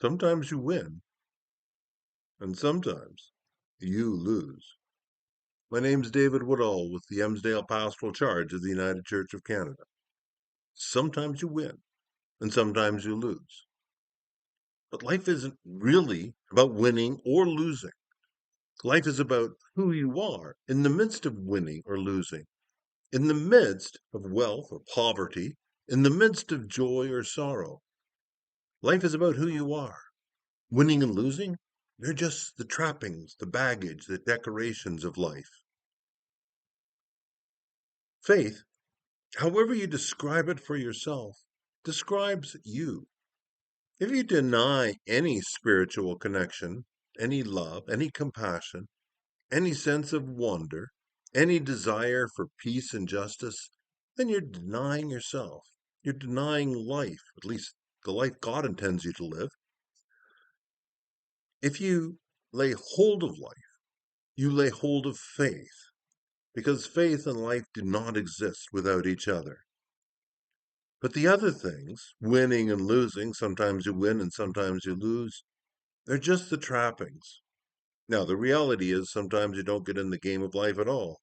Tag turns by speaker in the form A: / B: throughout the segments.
A: Sometimes you win, and sometimes you lose. My name's David Woodall with the Emsdale Pastoral Charge of the United Church of Canada. Sometimes you win, and sometimes you lose. But life isn't really about winning or losing. Life is about who you are in the midst of winning or losing, in the midst of wealth or poverty, in the midst of joy or sorrow. Life is about who you are. Winning and losing, they're just the trappings, the baggage, the decorations of life. Faith, however you describe it for yourself, describes you. If you deny any spiritual connection, any love, any compassion, any sense of wonder, any desire for peace and justice, then you're denying yourself. You're denying life, at least the life God intends you to live. If you lay hold of life, you lay hold of faith, because faith and life do not exist without each other. But the other things, winning and losing, sometimes you win and sometimes you lose, they're just the trappings. Now, the reality is sometimes you don't get in the game of life at all.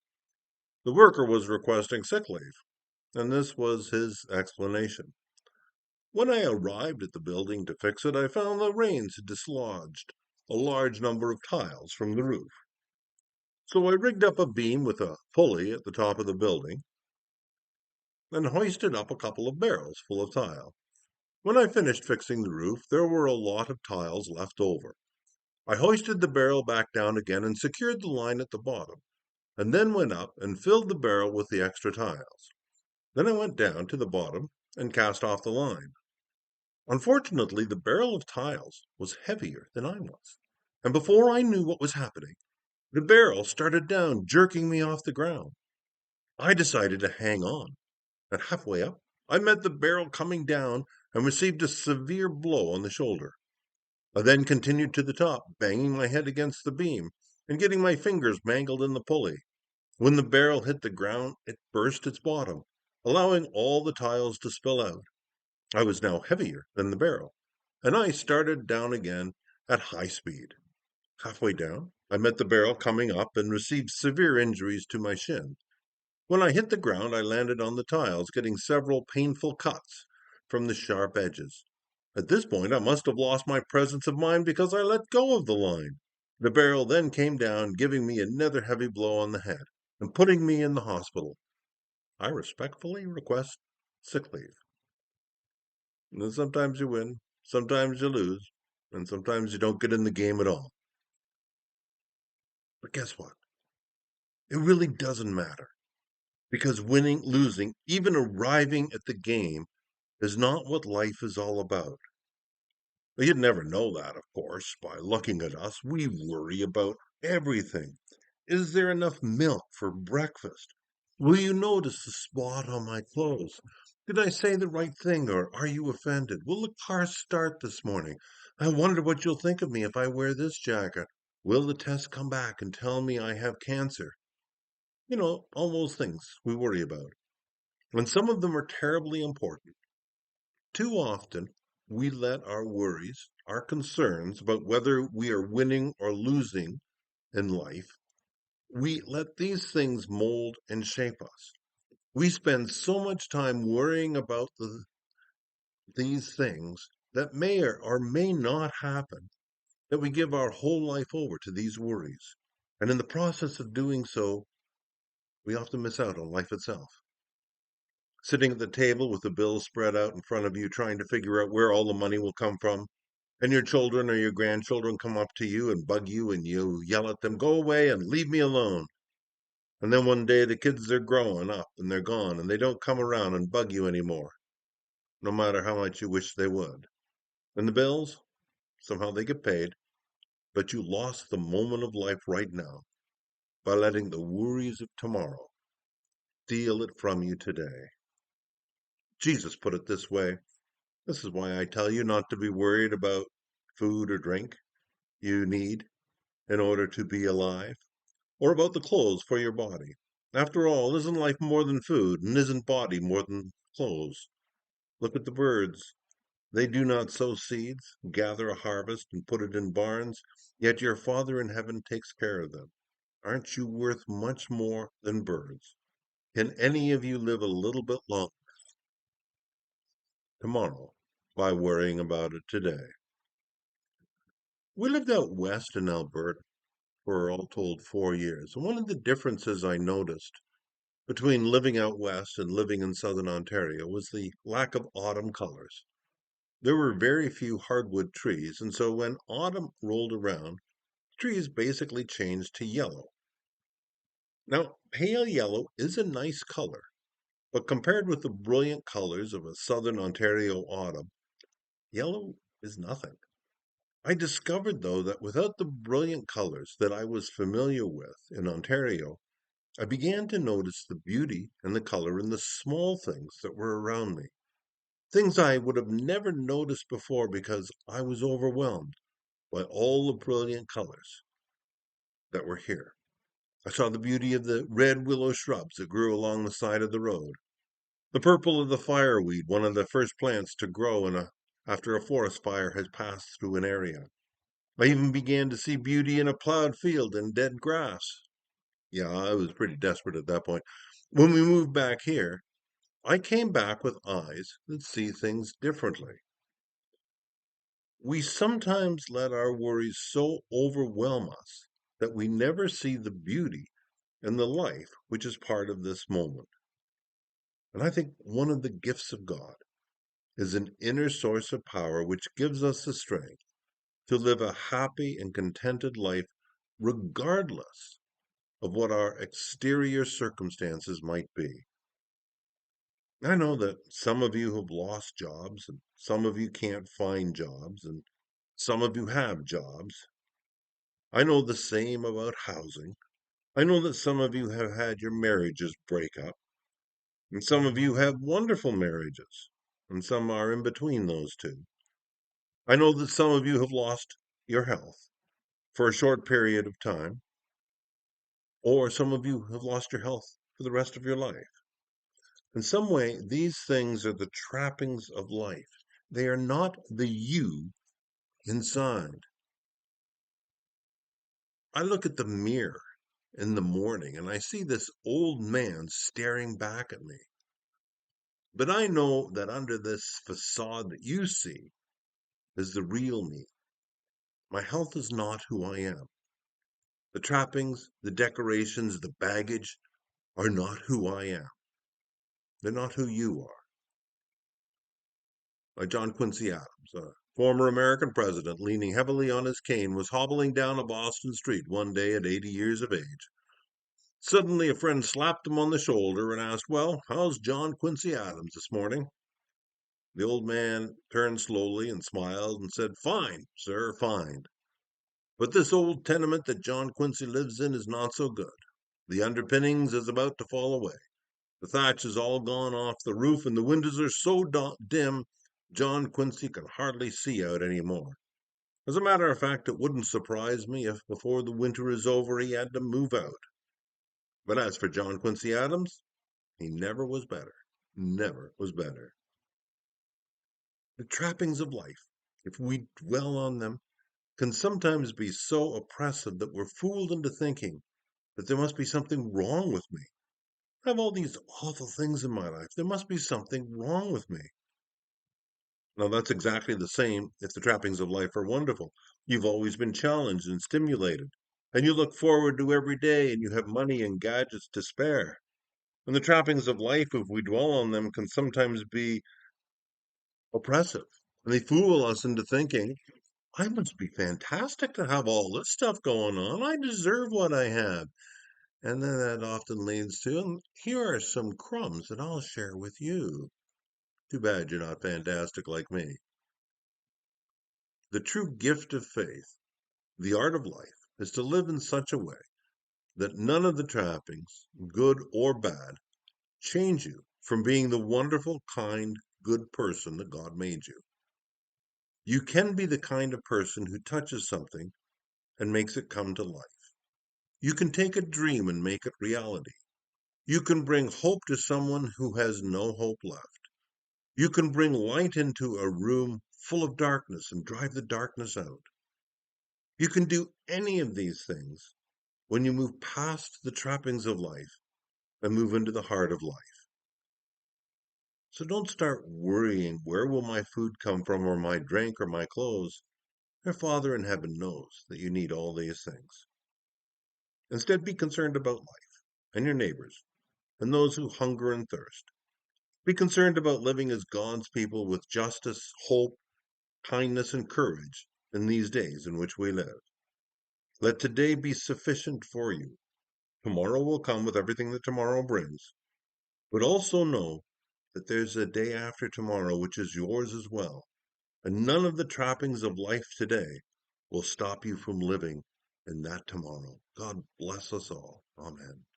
A: The worker was requesting sick leave, and this was his explanation. When I arrived at the building to fix it, I found the rains had dislodged a large number of tiles from the roof. So I rigged up a beam with a pulley at the top of the building and hoisted up a couple of barrels full of tile. When I finished fixing the roof, there were a lot of tiles left over. I hoisted the barrel back down again and secured the line at the bottom, and then went up and filled the barrel with the extra tiles. Then I went down to the bottom and cast off the line. Unfortunately, the barrel of tiles was heavier than I was, and before I knew what was happening, the barrel started down, jerking me off the ground. I decided to hang on, and halfway up, I met the barrel coming down and received a severe blow on the shoulder. I then continued to the top, banging my head against the beam and getting my fingers mangled in the pulley. When the barrel hit the ground, it burst its bottom, allowing all the tiles to spill out. I was now heavier than the barrel, and I started down again at high speed. Halfway down, I met the barrel coming up and received severe injuries to my shin. When I hit the ground, I landed on the tiles, getting several painful cuts from the sharp edges. At this point, I must have lost my presence of mind because I let go of the line. The barrel then came down, giving me another heavy blow on the head and putting me in the hospital. I respectfully request sick leave. And sometimes you win, sometimes you lose, and sometimes you don't get in the game at all. But guess what? It really doesn't matter because winning, losing, even arriving at the game is not what life is all about. Well, you'd never know that, of course, by looking at us. We worry about everything. Is there enough milk for breakfast? Will you notice the spot on my clothes? Did I say the right thing or are you offended? Will the car start this morning? I wonder what you'll think of me if I wear this jacket. Will the test come back and tell me I have cancer? You know, all those things we worry about. And some of them are terribly important. Too often, we let our worries, our concerns about whether we are winning or losing in life, we let these things mold and shape us. We spend so much time worrying about these things that may or may not happen that we give our whole life over to these worries. And in the process of doing so, we often miss out on life itself. Sitting at the table with the bills spread out in front of you, trying to figure out where all the money will come from, and your children or your grandchildren come up to you and bug you, and you yell at them, "Go away and leave me alone." And then one day the kids are growing up and they're gone and they don't come around and bug you anymore, no matter how much you wish they would. And the bills, somehow they get paid, but you lost the moment of life right now by letting the worries of tomorrow steal it from you today. Jesus put it this way. This is why I tell you not to be worried about food or drink you need in order to be alive, or about the clothes for your body. After all, isn't life more than food, and isn't body more than clothes? Look at the birds. They do not sow seeds, gather a harvest, and put it in barns, yet your Father in heaven takes care of them. Aren't you worth much more than birds? Can any of you live a little bit longer tomorrow by worrying about it today? We lived out west in Alberta for all told 4 years. And one of the differences I noticed between living out west and living in southern Ontario was the lack of autumn colors. There were very few hardwood trees, and so when autumn rolled around, trees basically changed to yellow. Now, pale yellow is a nice color, but compared with the brilliant colors of a southern Ontario autumn, yellow is nothing. I discovered, though, that without the brilliant colors that I was familiar with in Ontario, I began to notice the beauty and the color in the small things that were around me. Things I would have never noticed before because I was overwhelmed by all the brilliant colors that were here. I saw the beauty of the red willow shrubs that grew along the side of the road, the purple of the fireweed, one of the first plants to grow after a forest fire has passed through an area. I even began to see beauty in a plowed field and dead grass. Yeah, I was pretty desperate at that point. When we moved back here, I came back with eyes that see things differently. We sometimes let our worries so overwhelm us that we never see the beauty and the life which is part of this moment. And I think one of the gifts of God is an inner source of power which gives us the strength to live a happy and contented life regardless of what our exterior circumstances might be. I know that some of you have lost jobs, and some of you can't find jobs, and some of you have jobs. I know the same about housing. I know that some of you have had your marriages break up, and some of you have wonderful marriages, and some are in between those two. I know that some of you have lost your health for a short period of time, or some of you have lost your health for the rest of your life. In some way, these things are the trappings of life. They are not the you inside. I look at the mirror in the morning and I see this old man staring back at me. But I know that under this facade that you see is the real me. My health is not who I am. The trappings, the decorations, the baggage are not who I am. They're not who you are. Like John Quincy Adams, a former American president leaning heavily on his cane, was hobbling down a Boston street one day at 80 years of age. Suddenly, a friend slapped him on the shoulder and asked, "Well, how's John Quincy Adams this morning?" The old man turned slowly and smiled and said, "Fine, sir, fine. But this old tenement that John Quincy lives in is not so good. The underpinnings is about to fall away. The thatch is all gone off the roof, and the windows are so dim, John Quincy can hardly see out any more. As a matter of fact, it wouldn't surprise me if before the winter is over he had to move out. But as for John Quincy Adams, he never was better. Never was better." The trappings of life, if we dwell on them, can sometimes be so oppressive that we're fooled into thinking that there must be something wrong with me. I have all these awful things in my life. There must be something wrong with me. Now, that's exactly the same if the trappings of life are wonderful. You've always been challenged and stimulated, and you look forward to every day, and you have money and gadgets to spare. And the trappings of life, if we dwell on them, can sometimes be oppressive. And they fool us into thinking, I must be fantastic to have all this stuff going on. I deserve what I have. And then that often leads to, "And here are some crumbs that I'll share with you. Too bad you're not fantastic like me." The true gift of faith, the art of life, is to live in such a way that none of the trappings, good or bad, change you from being the wonderful, kind, good person that God made you. You can be the kind of person who touches something and makes it come to life. You can take a dream and make it reality. You can bring hope to someone who has no hope left. You can bring light into a room full of darkness and drive the darkness out. You can do any of these things when you move past the trappings of life and move into the heart of life. So don't start worrying, where will my food come from, or my drink, or my clothes? Your Father in heaven knows that you need all these things. Instead, be concerned about life and your neighbors and those who hunger and thirst. Be concerned about living as God's people with justice, hope, kindness, and courage in these days in which we live. Let today be sufficient for you. Tomorrow will come with everything that tomorrow brings. But also know that there's a day after tomorrow which is yours as well. And none of the trappings of life today will stop you from living in that tomorrow. God bless us all. Amen.